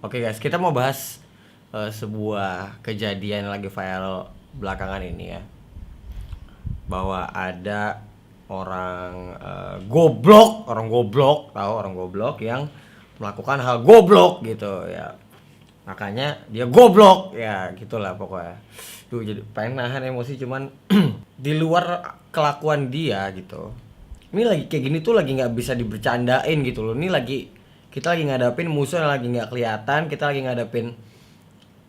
Oke guys, kita mau bahas sebuah kejadian yang lagi viral belakangan ini ya. Bahwa ada orang orang goblok yang melakukan hal goblok gitu ya. Makanya dia goblok ya, gitulah pokoknya. Duh, jadi pengen nahan emosi cuman di luar kelakuan dia gitu. Ini lagi kayak gini tuh lagi nggak bisa dibercandain gitu loh. Ini lagi kita lagi ngadapin musuh yang lagi nggak kelihatan, kita lagi ngadapin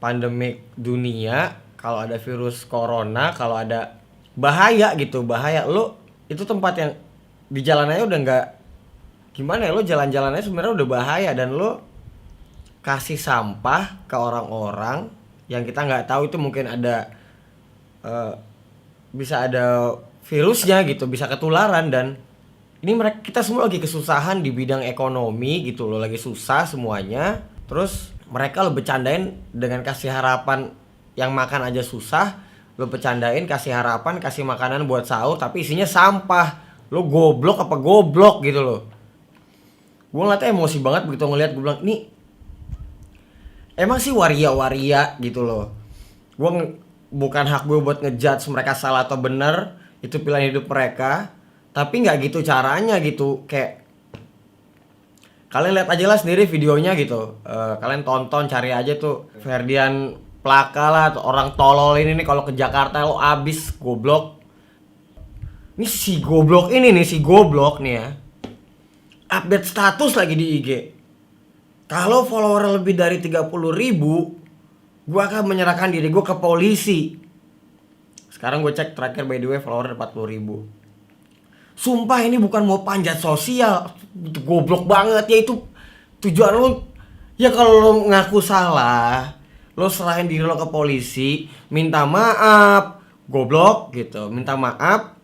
pandemik dunia. Kalau ada virus corona, kalau ada bahaya gitu, bahaya lo itu tempat yang di jalanannya udah nggak gimana ya, lo jalan-jalannya sebenarnya udah bahaya dan lo kasih sampah ke orang-orang yang kita nggak tahu itu mungkin ada bisa ada virusnya gitu, bisa ketularan. Dan ini kita semua lagi kesusahan di bidang ekonomi gitu loh, lagi susah semuanya. Terus mereka lo bercandain dengan kasih harapan, yang makan aja susah lo bercandain kasih harapan, kasih makanan buat sahur tapi isinya sampah. Lo goblok apa goblok gitu loh. Gue ngeliatnya emosi banget begitu ngeliat, gue bilang nih emang sih waria gitu loh. Bukan hak gue buat ngejudge mereka salah atau benar, itu pilihan hidup mereka. Tapi nggak gitu caranya gitu. Kayak kalian lihat aja lah sendiri videonya gitu. Kalian tonton, cari aja tuh Ferdian Plaka lah, atau orang tolol ini nih kalau ke Jakarta lo abis goblok. Ini si goblok nih ya, update status lagi di IG. Kalau follower lebih dari 30.000, gue akan menyerahkan diri gue ke polisi. Sekarang gue cek terakhir, by the way, follower 40.000. Sumpah ini bukan mau panjat sosial, goblok banget ya. Itu tujuan lo ya, kalau lo ngaku salah, lo serahin diri lo ke polisi, minta maaf, goblok gitu, minta maaf.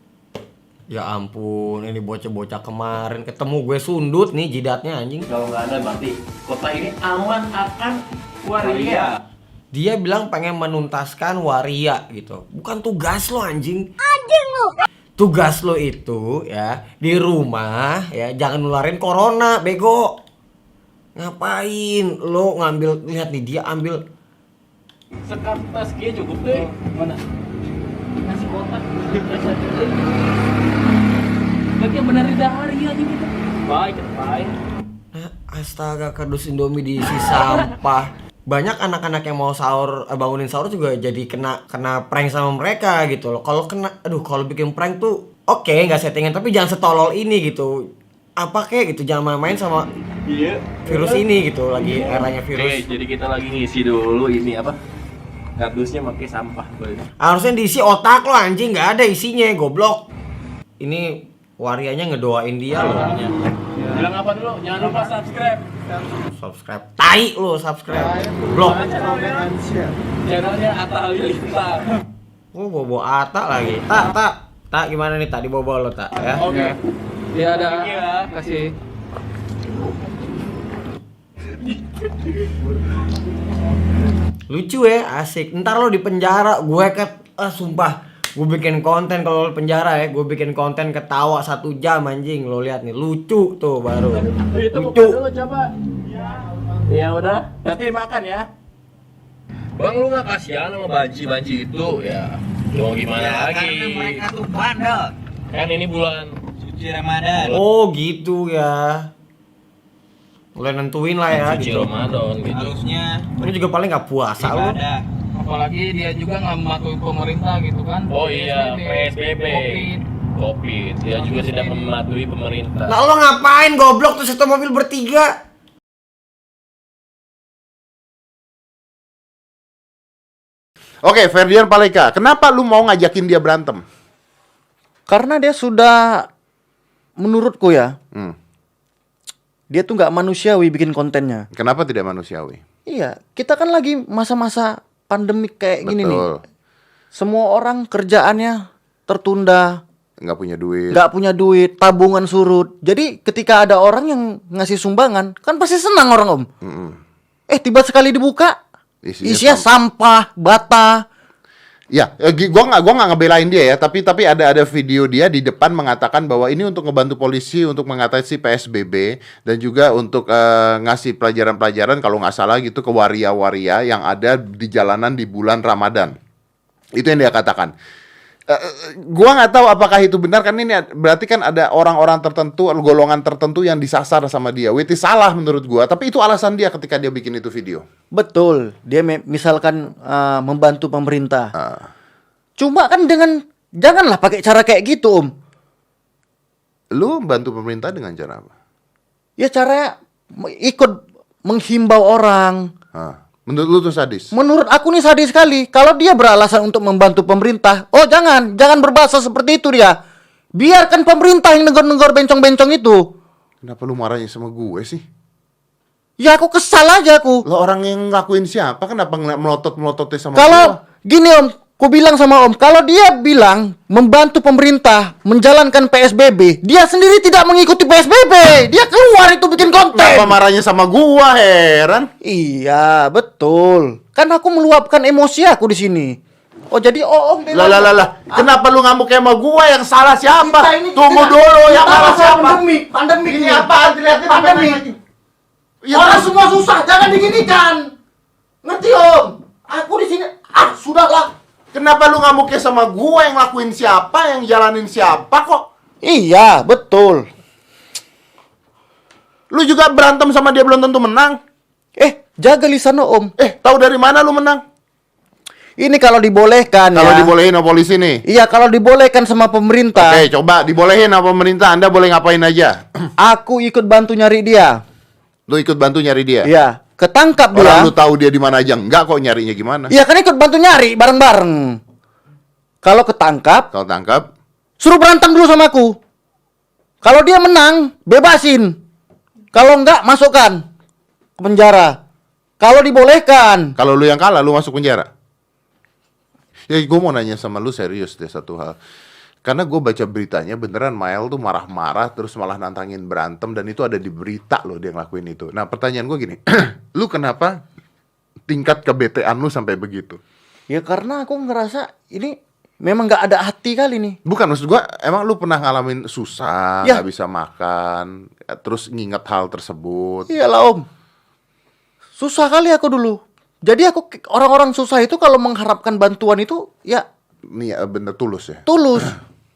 Ya ampun, ini bocah-bocah kemarin ketemu gue sundut nih jidatnya anjing. Kalau nggak ada berarti kota ini aman akan waria. Dia bilang pengen menuntaskan waria gitu. Bukan tugas lo anjing. Tugas lo itu ya di rumah ya, jangan nularin corona, bego. Ngapain lo ngambil, lihat nih dia ambil Sekartas kia cukup deh. Mana? Nasi kotak. Bagian benar tidak waria aja gitu. Baik. Astaga, kardus Indomie diisi sampah. Banyak anak-anak yang mau sahur, bangunin sahur juga jadi kena prank sama mereka gitu loh. Kalau kalau bikin prank tuh oke, nggak settingan, tapi jangan setolol ini gitu. Apa kek gitu, jangan main-main sama virus ini gitu, lagi eranya virus. Jadi kita lagi ngisi dulu ini apa? Kardusnya pakai sampah. Harusnya diisi otak lo anjing, nggak ada isinya, goblok. Ini warianya ngedoain dia loh. Bilang apa dulu? Jangan lupa subscribe. Tai lo, subscribe. Blok. Channelnya Atta Halilintar. Oh, bobo Ata lagi. Tak gimana nih, tak dibawa lo tak ya? Oke. Dia ada kasih. Lucu ya, asik. Ntar lo di penjara, gue sumpah, gue bikin konten kalau penjara ya, gue bikin konten ketawa 1 jam anjing. Lo lihat nih, lucu tuh baru. Lucu. Dulu coba. Ya udah, nanti makan ya. Bang, lu nggak kasihan sama banci itu ya? Mau gimana lagi? Karena mereka tuh bandel. Kan ini bulan Suci Ramadan. Oh gitu ya. Mulai nentuin lah ya suci gitu. Ramadan gitu. Harusnya Ini juga paling nggak puasa lo. ibadah. Apalagi dia juga nggak mematuhi pemerintah gitu kan. Oh iya, PSBB. Covid. Covid. Dia juga tidak mematuhi pemerintah. Nah lo ngapain goblok tuh satu mobil bertiga? Oke, Ferdian Paleka, kenapa lu mau ngajakin dia berantem? Karena dia sudah, menurutku ya, dia tuh nggak manusiawi bikin kontennya. Kenapa tidak manusiawi? Iya, kita kan lagi masa-masa pandemik kayak gini nih. Betul. Semua orang kerjaannya tertunda, Nggak punya duit. nggak punya duit, tabungan surut. Jadi ketika ada orang yang ngasih sumbangan, kan pasti senang orang om. Tiba sekali dibuka, isinya sampah, bata. Ya, gua nggak ngebelain dia ya, tapi ada video dia di depan mengatakan bahwa ini untuk ngebantu polisi untuk mengatasi PSBB dan juga untuk ngasih pelajaran-pelajaran kalau nggak salah gitu ke waria-waria yang ada di jalanan di bulan Ramadan. Itu yang dia katakan. Gua nggak tahu apakah itu benar, kan ini berarti kan ada orang-orang tertentu, golongan tertentu yang disasar sama dia. Itu salah menurut gua, tapi itu alasan dia ketika dia bikin itu video. Betul, dia misalkan membantu pemerintah. Cuma kan janganlah pakai cara kayak gitu, Om. Lu bantu pemerintah dengan cara apa? Ya caranya ikut menghimbau orang. Menurut lu tuh sadis? Menurut aku nih sadis sekali. Kalau dia beralasan untuk membantu pemerintah, oh jangan berbahasa seperti itu dia. Biarkan pemerintah yang negor-negor bencong-bencong itu. Kenapa lu marahnya sama gue sih? Ya aku kesal aja aku. Lo orang yang ngelakuin siapa? Kenapa melotot-melototnya sama Kalau gua? gini Om, ku bilang sama Om, kalau dia bilang membantu pemerintah menjalankan PSBB, dia sendiri tidak mengikuti PSBB. Dia keluar itu bikin konten. Kenapa marahnya sama gua? Heran. Iya, betul. Kan aku meluapkan emosi aku di sini. Oh jadi Om bilang, Lah. Kenapa lu ngamuknya sama gua? Yang salah siapa? Tunggu kita- dulu, yang kita salah masa siapa? pandemi Ini apaan? Dilihatin apa Pandemi. lagi? Ya, Orang semua susah, jangan diginikan. Ngerti Om? Aku di sini, sudahlah. Kenapa lu ngamuknya sama gua? Yang lakuin siapa? Yang jalanin siapa kok? Iya, betul. Lu juga berantem sama dia belum tentu menang. Jaga lisan Om. Tahu dari mana lu menang? Ini kalau dibolehkan Kalau ya. dibolehin sama polisi nih. Iya, kalau dibolehkan sama pemerintah. Oke, coba dibolehin sama pemerintah. Anda boleh ngapain aja? Aku ikut bantu nyari dia. Lu ikut bantu nyari dia? Iya, ketangkap Orang dia. lu tahu dia di mana aja enggak kok, nyarinya gimana? Iya, kan ikut bantu nyari bareng-bareng. Kalau ketangkap, Kalau tangkap, suruh berantem dulu sama aku. Kalau dia menang, bebasin. Kalau enggak, masukkan ke penjara. Kalau dibolehkan. kalau lu yang kalah lu masuk penjara. Ya gue mau nanya sama lu serius deh satu hal. Karena gue baca beritanya beneran Mael tuh marah-marah terus malah nantangin berantem dan itu ada di berita loh dia ngelakuin itu. Nah pertanyaan gue gini, lu kenapa tingkat kebetean lu sampai begitu? Ya karena aku ngerasa ini memang nggak ada hati kali nih. Bukan, maksud gue emang lu pernah ngalamin susah, Ya. nggak bisa makan, terus nginget hal tersebut. Iyalah Om. Susah kali aku dulu. Jadi aku orang-orang susah itu kalau mengharapkan bantuan itu ya Nih ya, bener tulus ya. tulus.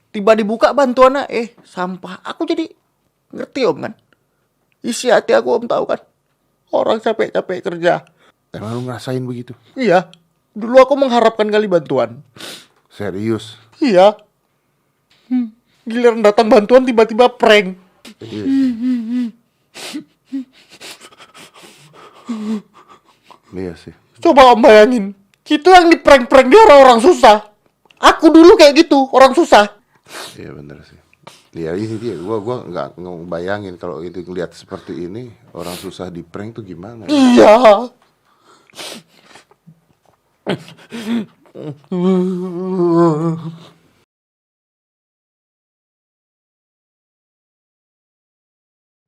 Tiba dibuka bantuannya, sampah. Aku jadi ngerti Om kan. Isi hati aku Om tahu kan. Orang capek-capek kerja. Emang lu ngerasain begitu? Iya. Dulu aku mengharapkan kali bantuan. Serius? Iya. Giliran datang bantuan tiba-tiba prank. Serius? Iya sih. Coba Om bayangin. Itu yang di prank-prank dia orang-orang susah. Aku dulu kayak gitu, orang susah. Iya bener sih. Iya ini dia. Gua nggak ngebayangin kalau itu ngeliat seperti ini orang susah di prank tuh gimana? Iya.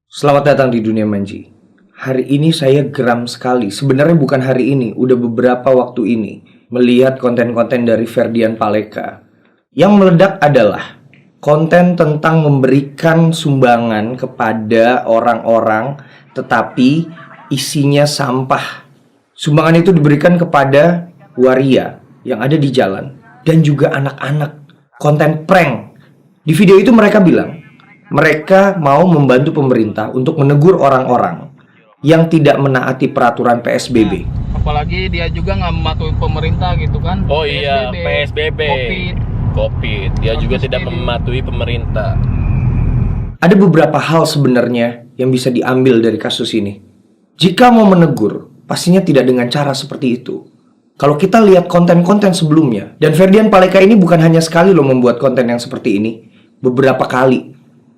Selamat datang di dunia Manji. Hari ini saya geram sekali. Sebenarnya bukan hari ini, udah beberapa waktu ini melihat konten-konten dari Ferdian Paleka. Yang meledak adalah konten tentang memberikan sumbangan kepada orang-orang tetapi isinya sampah. Sumbangan itu diberikan kepada waria yang ada di jalan dan juga anak-anak. Konten prank. Di video itu mereka bilang mereka mau membantu pemerintah untuk menegur orang-orang yang tidak menaati peraturan PSBB. Apalagi dia juga nggak mematuhi pemerintah gitu kan. Oh iya, PSBB. Covid. Dia juga tidak mematuhi pemerintah. Ada beberapa hal sebenarnya yang bisa diambil dari kasus ini. Jika mau menegur, pastinya tidak dengan cara seperti itu. Kalau kita lihat konten-konten sebelumnya, dan Ferdian Paleka ini bukan hanya sekali loh membuat konten yang seperti ini, beberapa kali.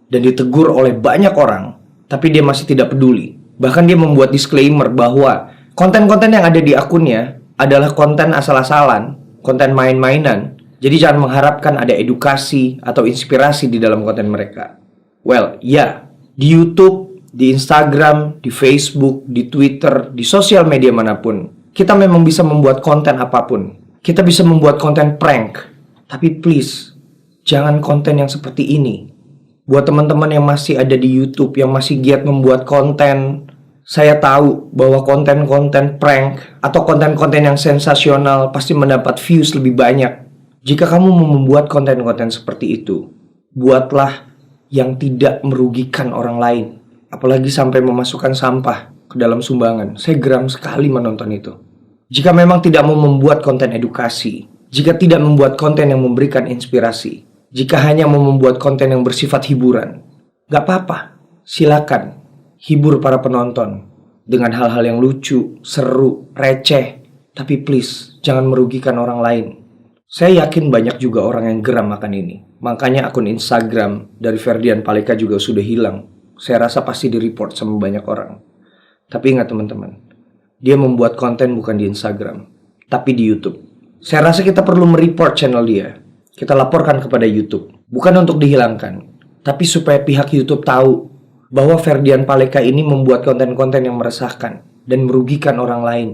Dan ditegur oleh banyak orang, tapi dia masih tidak peduli. Bahkan dia membuat disclaimer bahwa konten-konten yang ada di akunnya adalah konten asal-asalan, konten main-mainan. Jadi jangan mengharapkan ada edukasi atau inspirasi di dalam konten mereka. Well, ya, di YouTube, di Instagram, di Facebook, di Twitter, di sosial media manapun, kita memang bisa membuat konten apapun. Kita bisa membuat konten prank, tapi please, jangan konten yang seperti ini. Buat teman-teman yang masih ada di YouTube, yang masih giat membuat konten, saya tahu bahwa konten-konten prank atau konten-konten yang sensasional pasti mendapat views lebih banyak. Jika kamu mau membuat konten-konten seperti itu, buatlah yang tidak merugikan orang lain. Apalagi sampai memasukkan sampah ke dalam sumbangan. Saya geram sekali menonton itu. Jika memang tidak mau membuat konten edukasi, jika tidak membuat konten yang memberikan inspirasi, jika hanya mau membuat konten yang bersifat hiburan, gak apa-apa, silakan hibur para penonton dengan hal-hal yang lucu, seru, receh. Tapi please, jangan merugikan orang lain. Saya yakin banyak juga orang yang geram akan ini. Makanya akun Instagram dari Ferdian Paleka juga sudah hilang. Saya rasa pasti di-report sama banyak orang. Tapi ingat teman-teman, dia membuat konten bukan di Instagram, tapi di YouTube. Saya rasa kita perlu mereport channel dia. Kita laporkan kepada YouTube. Bukan untuk dihilangkan, tapi supaya pihak YouTube tahu bahwa Ferdian Paleka ini membuat konten-konten yang meresahkan dan merugikan orang lain.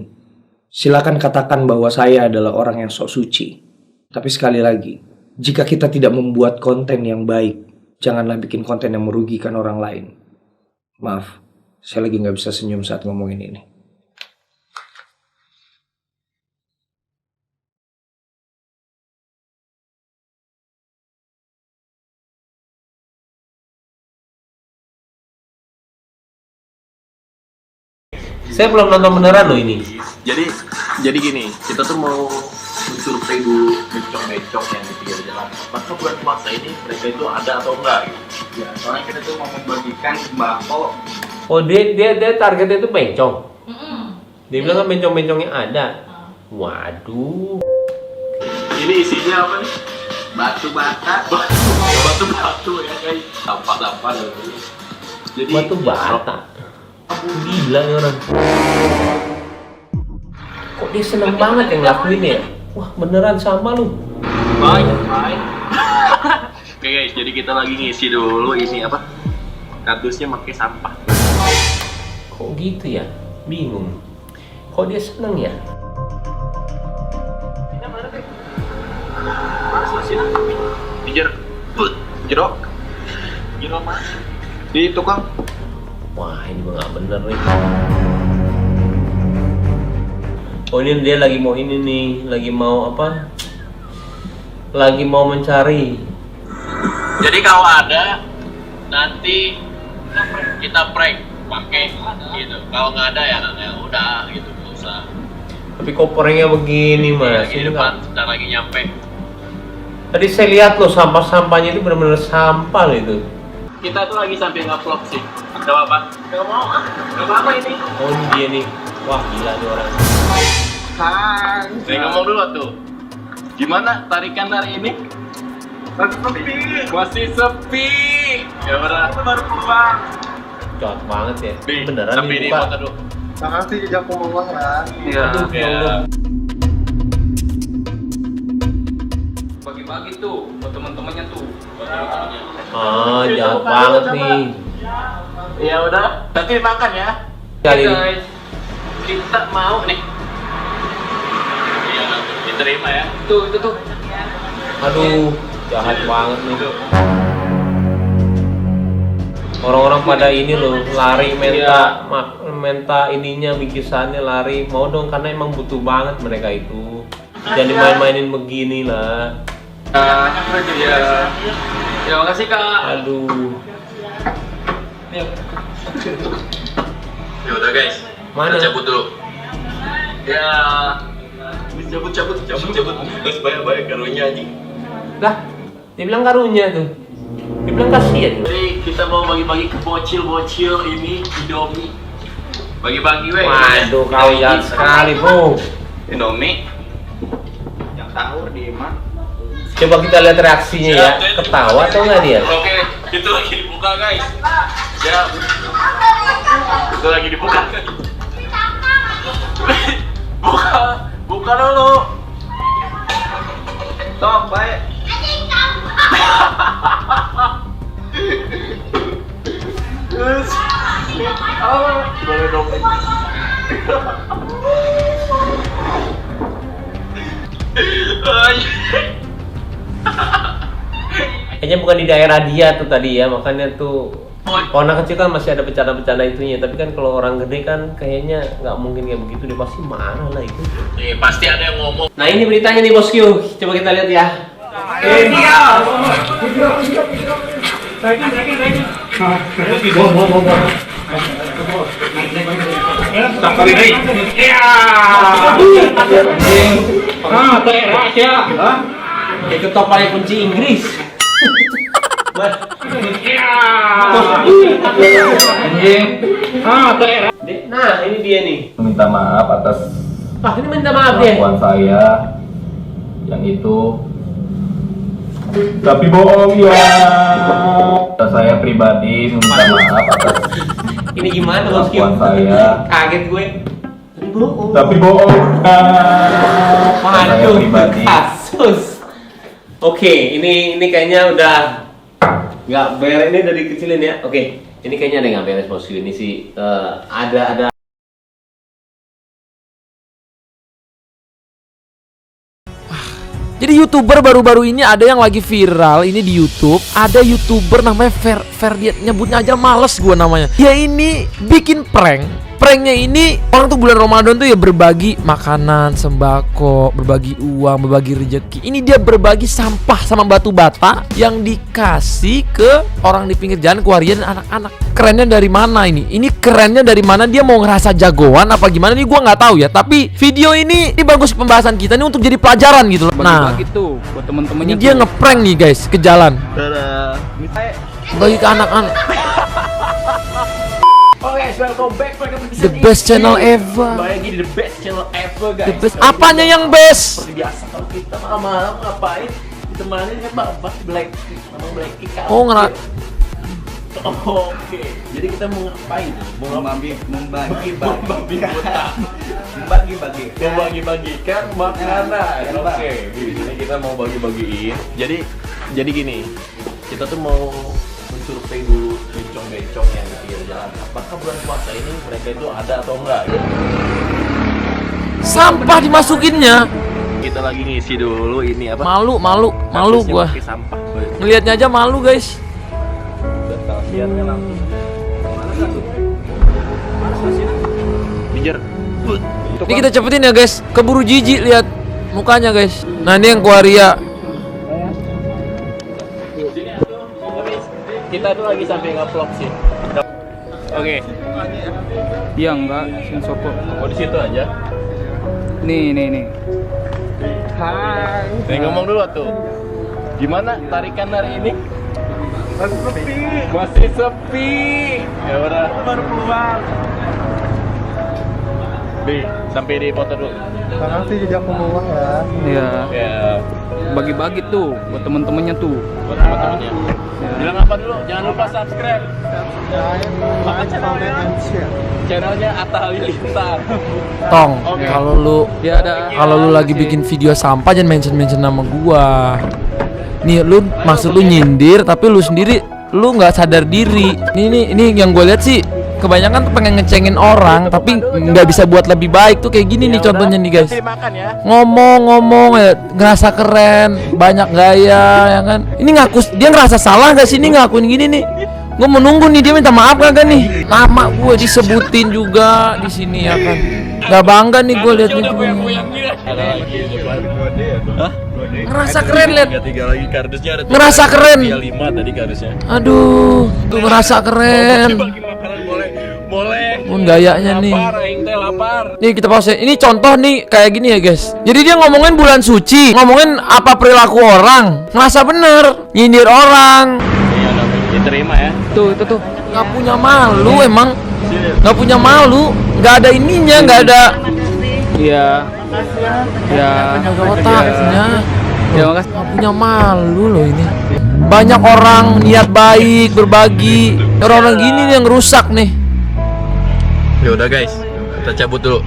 Silakan katakan bahwa saya adalah orang yang sok suci. Tapi sekali lagi, jika kita tidak membuat konten yang baik, janganlah bikin konten yang merugikan orang lain. Maaf, saya lagi gak bisa senyum saat ngomongin ini. Saya belum nonton beneran loh ini. Jadi gini, kita tuh mau survei dulu bencong-bencong yang di pinggir jalan. Apakah bulan puasa ini mereka itu ada atau enggak gitu? Ya, soalnya kita tuh mau membagikan sembako. Oh dia targetnya itu bencong. Dia bilang kan bencong-bencongnya ada. Waduh. Ini isinya apa nih? Batu bata. Batu ya guys. Sampah-sampah gitu. Jadi batu bata. Gila nih orang. Kok dia seneng banget yang ngelakuin ya? Wah beneran sama lu. Baik. Oke guys, jadi kita lagi ngisi dulu ini apa? Kardusnya pakai sampah. Kok gitu ya? Bingung. Kok dia seneng ya? Jerok mana? Di tukang. Wah ini mah nggak bener nih. Oh ini dia lagi mau ini nih, lagi mau apa? Lagi mau mencari. Jadi kalau ada nanti kita prank pakai gitu. Kalau nggak ada ya udah gitu nggak usah. Tapi kok pranknya begini mas? Ini depan sebentar lagi nyampe. Tadi saya lihat loh sampah-sampahnya itu benar-benar sampah loh itu. Kita tuh lagi sambil nge-vlog sih. Gak apa-apa? Gak mau ah? Gak apa-apa ini. Oh ini dia nih. Wah gila nih orang. Hai. Saya ngomong dulu tuh. Gimana tarikan hari ini? Masih sepi. Ya udah. Baru pulang. Cocok banget ya. Beneran Tapi nih ini buka. foto dulu. Makasih jejak pembuang ya. Iya. Aduh, ya Allah. Bagi-bagi tuh buat teman-temannya tuh. Ah jahat banget nih. Ya udah, nanti makan ya. Kali. Guys, kita mau nih. Iya, diterima ya. Tuh, itu tuh. Aduh, jahat banget nih. Orang-orang pada ini loh, lari menta ininya bingkisannya lari. Mau dong karena emang butuh banget mereka itu. Jangan dimain-mainin begini lah. Ya. Ya makasih Kak. Aduh. Ya udah guys. Mana? Kita cabut dulu. Ya. Cabut. Terus bayar karunya anjing. Lah, dia bilang karunya tuh. Dia bilang kasihan. Jadi kita mau bagi-bagi ke bocil ini Indomie. Bagi-bagi weh. Waduh, kau jahat sekali, Bro. Indomie. Yang tahu di mana? Coba kita lihat reaksinya ya. Ketawa atau enggak dia? Oke, itu lagi dibuka guys. Ya. Itu lagi dibuka. Buka dulu. Sok, baik. Gimana dong? Kayaknya bukan di daerah dia tuh tadi ya, makanya tuh kalau anak kecil kan masih ada bercanda-bercanda itunya, tapi kan kalau orang gede kan kayaknya nggak mungkin kayak begitu, dia pasti marah lah itu. Pasti ada yang ngomong. Nah ini beritanya nih bosku, coba kita lihat ya. Itu topeng kunci Inggris. Nah ini dia nih. Minta maaf atas Ini minta maaf ya. kelakuan saya yang itu, tapi bohong ya. Saya pribadi minta maaf atas Ini gimana bosku? kelakuan saya, Kaget gue. tapi bohong ya. Saya Waduh, pribadi kasus. Oke, ini kayaknya udah nggak beres, ini dari kecilin ya. Oke, ini kayaknya ada yang nggak beres bosku. Ini sih ada. Jadi YouTuber baru-baru ini ada yang lagi viral ini di YouTube. Ada YouTuber namanya Dia nyebutnya aja males gua namanya. Dia ini bikin prank. Pranknya ini orang tuh bulan Ramadan tuh ya berbagi makanan, sembako, berbagi uang, berbagi rezeki. Ini dia berbagi sampah sama batu bata yang dikasih ke orang di pinggir jalan, keluarga dan anak-anak. Kerennya dari mana ini? Ini kerennya dari mana? Dia mau ngerasa jagoan apa gimana? Ini gua nggak tahu ya. Tapi video ini bagus pembahasan kita ini untuk jadi pelajaran gitu loh. Nah, gitu buat temen-temennya. ini dia ngeprank nih guys ke jalan. Bagi ke anak-anak. Welcome back. The best channel ever. Lagi the best channel ever guys. The best. Apanya yang best? Seperti biasa kalau kita malam-malam ngapain? Ditemani sama Babak Blackpink, sama Blackpink. Oh ngerak. Oke. Jadi kita mau ngapain? Mau membagi-bagikan makanan. Oke. Ini kita mau bagi-bagiin. Jadi gini. Kita tuh mau survei dulu bencong-bencong yang di pinggir jalan. Apakah bulan puasa ini mereka itu ada atau enggak? Sampah dimasukinnya. Kita lagi ngisi dulu ini apa? Malu Kardusnya gua. pakai sampah. Ngelihatnya aja malu guys. Lihatnya langsung. Bijar. Ini kita cepetin ya guys. Keburu jijik lihat mukanya guys. Nah ini yang Kuaria. Kita tuh lagi sampai nge-vlog sih. Oke. Iya enggak, sing sopo. Oh di situ aja. Nih. Hai. Nih ngomong dulu tuh. Gimana tarikan hari ini? Masih sepi. Ya udah. Baru keluar. Nih, sampai di foto dulu. Makasih jejak pembuang ya. Iya. Ya, Bagi-bagi tuh buat temen-temennya tuh. buat teman-temannya. Bilang apa dulu? Jangan lupa subscribe. Apa channelnya? Channelnya Atta Halilintar. Tong, Oke. kalau lu lagi bikin video sampah jangan mention nama gua. Nih lu maksud lu nyindir tapi lu sendiri lu nggak sadar diri. Ini yang gue lihat sih kebanyakan tuh pengen ngecengin orang tapi nggak bisa buat lebih baik tuh kayak gini nih contohnya nih guys. Ngomong ya ngerasa keren, banyak gaya ya kan. Ini dia ngerasa salah gak sih ini ngakuin gini nih? Gue menunggu nih dia minta maaf kagak nih. Nama gue disebutin juga di sini ya kan. Gak bangga nih gue lihat nih. Ngerasa keren lihat. Tiga lagi kardusnya ada. Ngerasa keren. 5 tadi kardusnya. Aduh, tuh ngerasa keren. Bagi makanan boleh. Pun gayanya nih. Lapar, aing teh lapar. Nih kita pause. Ini contoh nih kayak gini ya guys. Jadi dia ngomongin bulan suci, ngomongin apa perilaku orang, ngerasa bener, nyindir orang. Iya, diterima ya. Tuh, itu tuh. Nggak punya malu emang. Nggak punya malu. Nggak ada ininya, nggak ada. Iya. Ya. Jaga otaknya. Ya makasih. Nggak punya malu loh ini. Banyak orang niat baik berbagi. Orang-orang gini nih yang rusak nih. Ya udah guys, kita cabut dulu.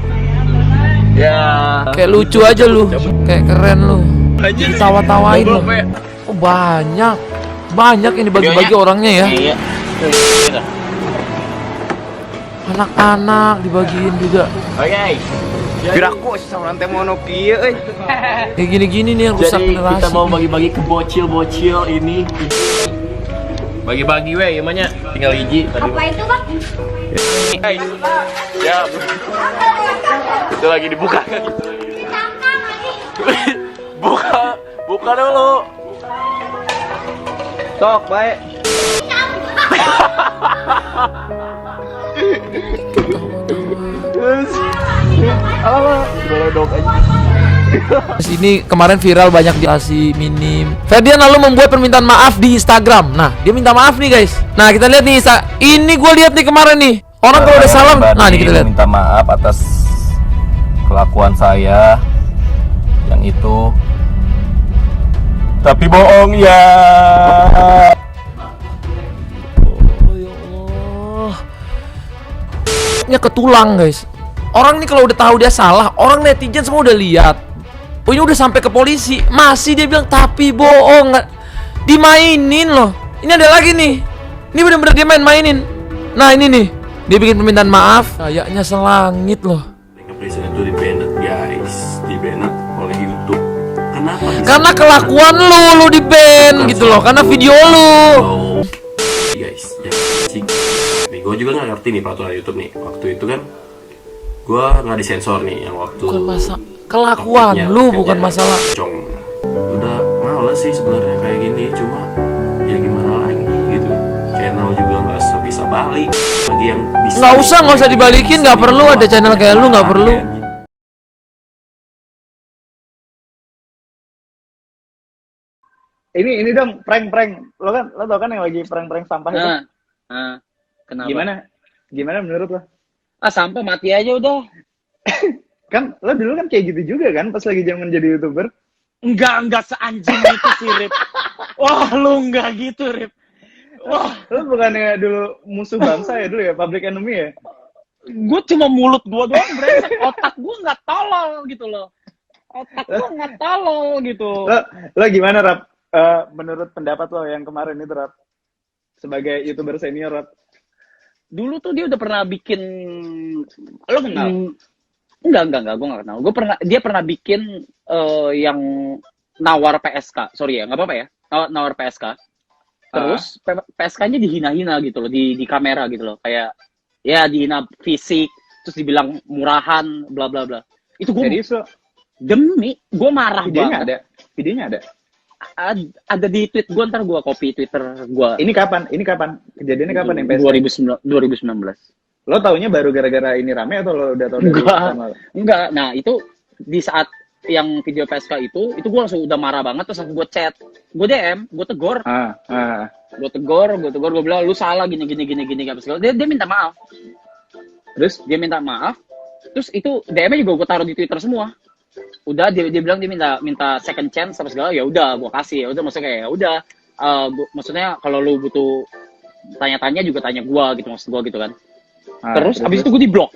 Ya. Kayak lucu aja lu. Kayak keren lu. Anjir. Ditawa-tawain lu. Goblok, Pe. Oh banyak yang dibagi-bagi orangnya ya. Iya. Anak-anak dibagiin juga. Oke. Kiraku sama nanti mau kieu euy. Kayak gini-gini nih yang rusak Jadi generasi. kita mau bagi-bagi ke bocil-bocil ini. Bagi-bagi weh, gimana? Tinggal hiji tadi. Apa itu, Bang? Ya, itu lagi dibuka. Buka dulu. Sok baik. Terus ini kemarin viral banyak dikasih minim. Ferdian lalu membuat permintaan maaf di Instagram. Nah, dia minta maaf nih guys. Nah, kita lihat nih ini gue lihat nih kemarin nih. Orang kalau udah salam, nah nih kita lihat. Minta maaf atas kelakuan saya yang itu. Tapi bohong ya. Oh ya Allah. Nya ketulang guys. Orang nih kalau udah tahu dia salah, orang netizen semua udah lihat. Oh ini udah sampai ke polisi, masih dia bilang tapi bohong, nggak dimainin loh. Ini ada lagi nih. Ini bener-bener dia mainin. Nah ini nih, dia bikin permintaan maaf, kayaknya selangit loh. Presiden itu di-banned guys, di-banned oleh YouTube. Kenapa? Karena kelakuan lu di-ban gitu loh, karena video lu. Guys, ya sih. Nih, gue juga nggak ngerti nih peraturan YouTube nih. Waktu itu kan, gue nggak disensor nih yang waktu. Bukan kelakuan lu, bukan masalah. Cong. Udah males sih sebenarnya kayak gini, cuma ya gimana lagi gitu. Channel juga nggak bisa balik. Lagi yang bisa. Nggak usah dibalikin, nggak perlu ada channel kayak lu, nggak perlu. Ini dong prank. Lo tau kan yang lagi prank sampah itu? Kenapa? Gimana menurut lo? Ah, sampah mati aja udah. Kan lo dulu kan kayak gitu juga kan pas lagi zaman jadi YouTuber? Enggak seanjing itu sih, Rip. Wah, lu enggak gitu, Rip. Wah, lo bukannya dulu musuh bangsa ya dulu ya, public enemy ya? Gue cuma mulut gua doang brengsek, otak gua nggak tolol gitu loh. Otak gua nggak tolol gitu. Lo gimana, Rap? Menurut pendapat lo yang kemarin itu, Rap? Sebagai YouTuber senior, Rap? Dulu tuh dia udah pernah bikin, lo kenal? Enggak, gue nggak kenal. Dia pernah bikin yang nawar PSK, sorry ya, nggak apa-apa ya, nawar PSK. Terus PSK-nya dihina-hina gitu loh, di kamera gitu loh, kayak ya dihina fisik, terus dibilang murahan, bla bla bla. Itu gue demi gue marah banget. Videonya ada? Ada di tweet gue, ntar gue copy Twitter gue. Ini kapan? Kejadiannya kapan yang PSK? 2019. Lo taunya baru gara-gara ini rame atau lo udah tau? Enggak. Nah itu di saat yang video PSK itu gue langsung udah marah banget, terus gue chat, gue DM, gue tegor, gue bilang lu salah gini apa segala. Dia minta maaf. Terus dia minta maaf, terus itu DM-nya juga gue taruh di Twitter semua. Udah dia bilang dia minta second chance apa segala, ya udah gue kasih, ya udah maksudnya kayak ya udah, maksudnya kalau lu butuh tanya-tanya juga tanya gue gitu, maksud gue gitu kan. Terus abis itu gue di blok.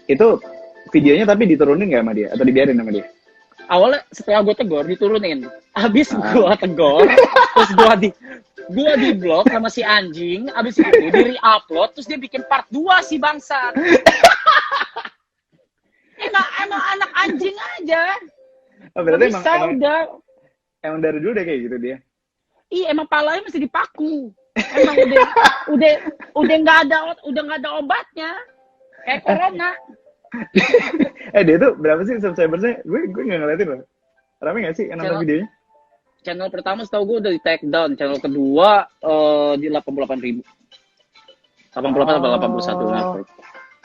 Itu videonya tapi diturunin nggak sama dia atau dibiarin sama dia? Awalnya setelah gue tegor diturunin. Abis gue tegor, terus gue di blok sama si anjing. Abis itu di re-upload, terus dia bikin part 2 si bangsa. Emang anak anjing aja. Oh, berarti emang dari dulu deh kayak gitu dia. Iya, emang palanya masih dipaku. Emang udah nggak ada obatnya. Kayak corona. Dia tuh berapa sih subscribersnya? Gue nggak ngeliatin loh. Rame nggak sih yang nonton videonya? Channel pertama setahu gue udah di take down. Channel kedua di 88.000. 88 atau 81.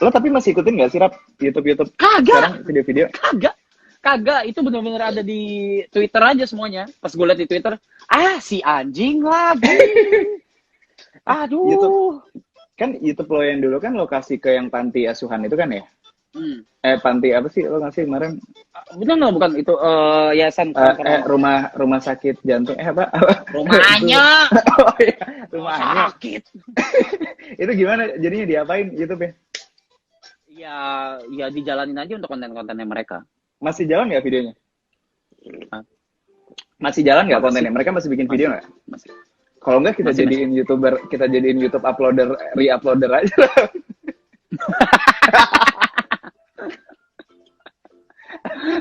Lo tapi masih ikutin nggak sih, Rap? YouTube? Kagak. Sekarang video-video? Kagak. Itu benar-benar ada di Twitter aja semuanya. Pas gue liat di Twitter, si anjing lagi. Aduh. YouTube lo yang dulu kan lo kasih ke yang panti asuhan itu kan ya? Panti apa sih lo ngasih kemarin? Bukan itu yayasan rumah sakit jantung apa? Rumahnya. Oh iya, rumahnya. Sakit. Itu gimana jadinya diapain YouTube ya? Ya dijalanin aja untuk konten-kontennya mereka. Masih jalan nggak videonya? Masih jalan nggak kontennya? Mereka masih bikin video nggak? Masih. Kalau nggak kita jadiin YouTuber, kita jadiin YouTube uploader, re-uploader aja.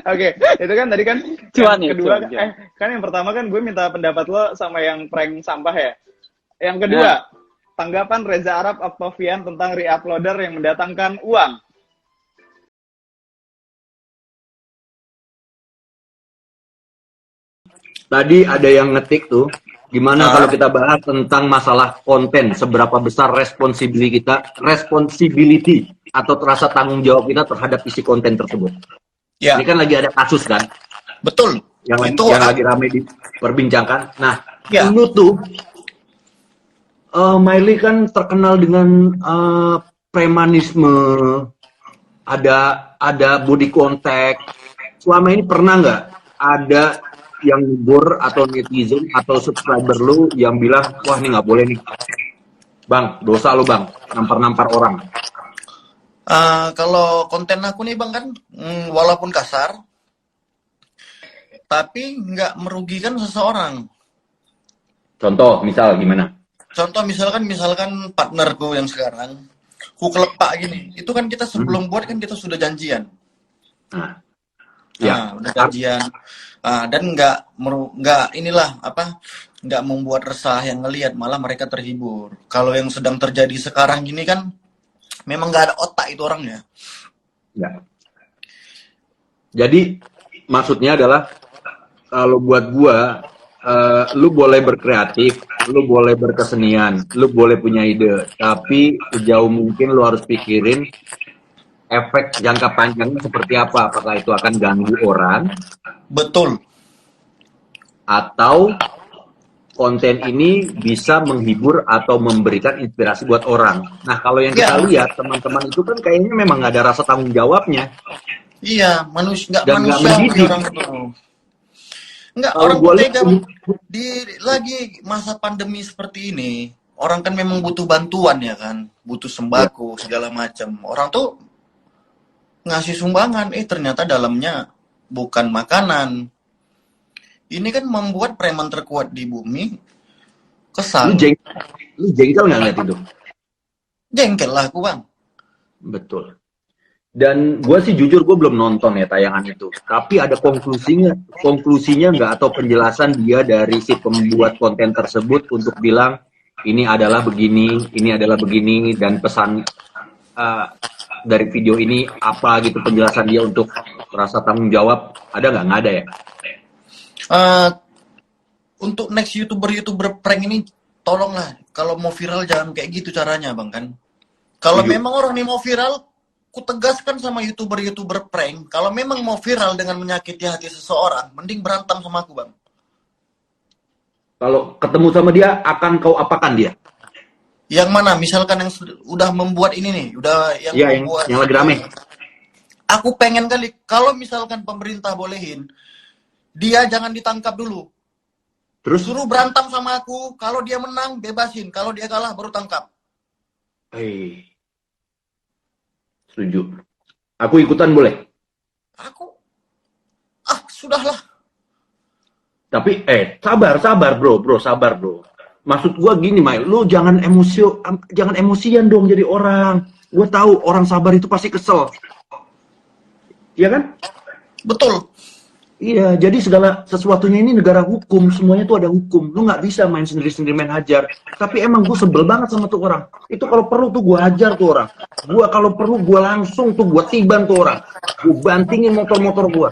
Oke, itu kan tadi kan Cuan yang ya, kedua cuan. kan yang pertama kan gue minta pendapat lo sama yang prank sampah ya. Yang kedua, tanggapan Reza Arab Octavian tentang reuploader yang mendatangkan uang. Tadi ada yang ngetik tuh, gimana kalau kita bahas tentang masalah konten, seberapa besar responsibility atau rasa tanggung jawab kita terhadap isi konten tersebut. Ya. Ini kan lagi ada kasus kan, Betul. yang Itu lagi ramai diperbincangkan. Nah, Ya. dulu tuh Miley kan terkenal dengan premanisme, ada body contact. Selama ini pernah nggak ada yang ngubur atau netizen atau subscriber lu yang bilang, wah ini nggak boleh nih, bang, dosa lu bang, nampar orang. Kalau konten aku nih bang kan, walaupun kasar, tapi nggak merugikan seseorang. Contoh, misal gimana? Contoh misalkan partnerku yang sekarang, ku kelepak gini, itu kan kita sebelum buat kan kita sudah janjian. Udah janjian. Dan nggak membuat resah yang ngelihat, malah mereka terhibur. Kalau yang sedang terjadi sekarang gini kan memang nggak ada otak itu orangnya. Ya. Jadi maksudnya adalah kalau buat gua, lu boleh berkreatif, lu boleh berkesenian, lu boleh punya ide, tapi sejauh mungkin lu harus pikirin efek jangka panjangnya seperti apa. Apakah itu akan ganggu orang? Betul. Atau konten ini bisa menghibur atau memberikan inspirasi buat orang. Nah, kalau yang kita lihat, teman-teman itu kan kayaknya memang nggak ada rasa tanggung jawabnya. Iya, nggak Dan nggak manusiawi mendidik. orang itu. Nggak, Kalau orang gua tega lihat- lagi masa pandemi seperti ini, orang kan memang butuh bantuan ya kan, butuh sembako segala macam. Orang tuh ngasih sumbangan, ternyata dalamnya bukan makanan. Ini kan membuat preman terkuat di bumi kesal. Lu jengkel nggak ngeliat itu? Jengkel lah aku bang. Betul. Dan gue sih jujur gue belum nonton ya tayangan itu. Tapi ada konklusinya nggak atau penjelasan dia dari si pembuat konten tersebut untuk bilang ini adalah begini, dan pesan dari video ini apa gitu, penjelasan dia untuk rasa tanggung jawab ada nggak? Nggak ada ya. Untuk next youtuber prank ini tolonglah, kalau mau viral jangan kayak gitu caranya bang kan. Kalau memang orang ini mau viral, ku tegaskan sama youtuber prank, kalau memang mau viral dengan menyakiti hati seseorang, mending berantem sama aku bang. Kalau ketemu sama dia akan kau apakan dia? Yang mana? Misalkan yang udah membuat ini nih, yang lagi rame. Aku pengen kali kalau misalkan pemerintah bolehin, dia jangan ditangkap dulu. Terus suruh berantem sama aku, kalau dia menang bebasin, kalau dia kalah baru tangkap. Setuju. Aku ikutan boleh? Sudahlah. Tapi sabar bro. Maksud gua gini, Mai, lu jangan emosian dong jadi orang. Gua tahu orang sabar itu pasti kesel. Iya kan? Betul. Iya, jadi segala sesuatunya ini negara hukum, semuanya tuh ada hukum. Lu nggak bisa main sendiri-sendiri main hajar. Tapi emang gue sebel banget sama tuh orang. Itu kalau perlu tuh gue hajar tuh orang. Gua kalau perlu gue langsung tuh gue tiban tuh orang. Gue bantingin motor-motor gue.